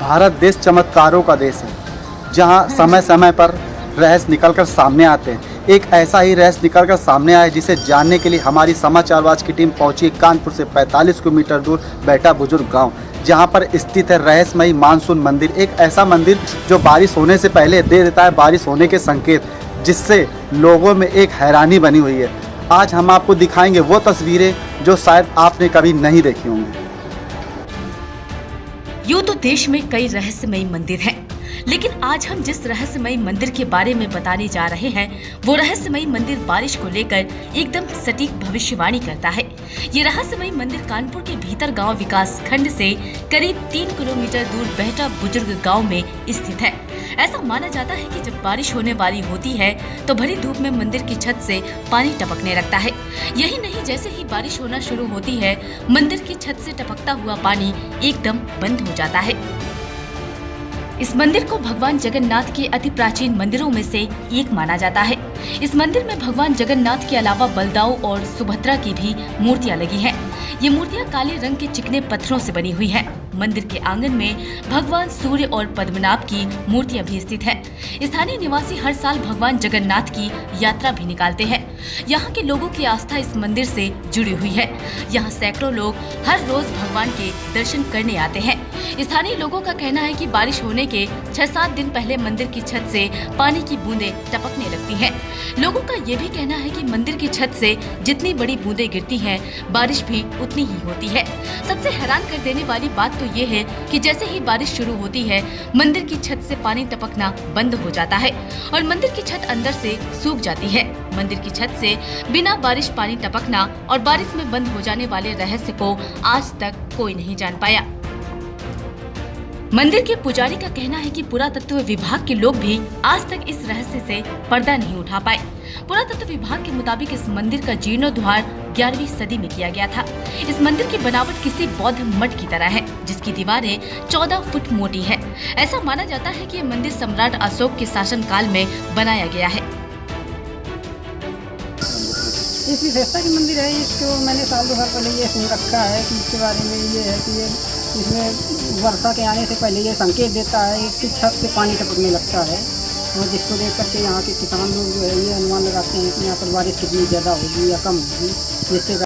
भारत देश चमत्कारों का देश है, जहां समय समय पर रहस्य निकलकर सामने आते हैं। एक ऐसा ही रहस्य निकलकर सामने आया जिसे जानने के लिए हमारी समाचारवाज की टीम पहुंची कानपुर से 45 किलोमीटर दूर बेटा बुजुर्ग गांव, जहां पर स्थित है रहस्यमयी मानसून मंदिर। एक ऐसा मंदिर जो बारिश होने से पहले दे देता है बारिश होने के संकेत, जिससे लोगों में एक हैरानी बनी हुई है। आज हम आपको दिखाएंगे वो तस्वीरें जो शायद आपने कभी नहीं देखी होंगी। यूं तो देश में कई रहस्यमयी मंदिर हैं, लेकिन आज हम जिस रहस्यमयी मंदिर के बारे में बताने जा रहे हैं, वो रहस्यमयी मंदिर बारिश को लेकर एकदम सटीक भविष्यवाणी करता है। ये रहस्यमयी मंदिर कानपुर के भीतर गांव विकास खंड से करीब 3 किलोमीटर दूर बेहटा बुजुर्ग गांव में स्थित है। ऐसा माना जाता है कि जब बारिश होने वाली होती है तो भरी धूप में मंदिर की छत से पानी टपकने लगता है। यही नहीं, जैसे ही बारिश होना शुरू होती है, मंदिर की छत से टपकता हुआ पानी एकदम बंद हो जाता है। इस मंदिर को भगवान जगन्नाथ के अति प्राचीन मंदिरों में से एक माना जाता है। इस मंदिर में भगवान जगन्नाथ के अलावा बलदाऊ और सुभद्रा की भी मूर्तियां लगी हैं। ये मूर्तियां काले रंग के चिकने पत्थरों से बनी हुई हैं। मंदिर के आंगन में भगवान सूर्य और पद्मनाभ की मूर्तियां भी स्थित हैं। स्थानीय निवासी हर साल भगवान जगन्नाथ की यात्रा भी निकालते हैं। यहाँ के लोगों की आस्था इस मंदिर से जुड़ी हुई है। यहाँ सैकड़ों लोग हर रोज भगवान के दर्शन करने आते हैं। स्थानीय लोगों का कहना है कि बारिश होने के 6-7 दिन पहले मंदिर की छत से पानी की बूंदें टपकने लगती हैं। लोगों का ये भी कहना है कि मंदिर की छत से जितनी बड़ी बूंदें गिरती हैं, बारिश भी उतनी ही होती है। सबसे हैरान कर देने वाली बात तो ये है कि जैसे ही बारिश शुरू होती है, मंदिर की छत से पानी टपकना बंद हो जाता है और मंदिर की छत अंदर से सूख जाती है। मंदिर की छत से बिना बारिश पानी टपकना और बारिश में बंद हो जाने वाले रहस्य को आज तक कोई नहीं जान पाया। मंदिर के पुजारी का कहना है कि पुरातत्व विभाग के लोग भी आज तक इस रहस्य से पर्दा नहीं उठा पाए। पुरातत्व विभाग के मुताबिक इस मंदिर का जीर्णोद्धार 11वीं सदी में किया गया था। इस मंदिर की बनावट किसी बौद्ध मठ की तरह है, जिसकी दीवारें 14 फुट मोटी है। ऐसा माना जाता है कि यह मंदिर सम्राट अशोक के शासनकाल में बनाया गया है। इस विशेषता की मंदिर है, इसको मैंने साल 2 साल पहले ये सुन रखा है कि इसके बारे में ये है कि ये इसमें वर्षा के आने से पहले ये संकेत देता है कि छत से पानी टपकने लगता है, और जिसको देख करके यहाँ के किसान लोग जो है ये अनुमान लगाते हैं कि यहाँ पर बारिश कितनी ज़्यादा होगी या कम होगी, जिससे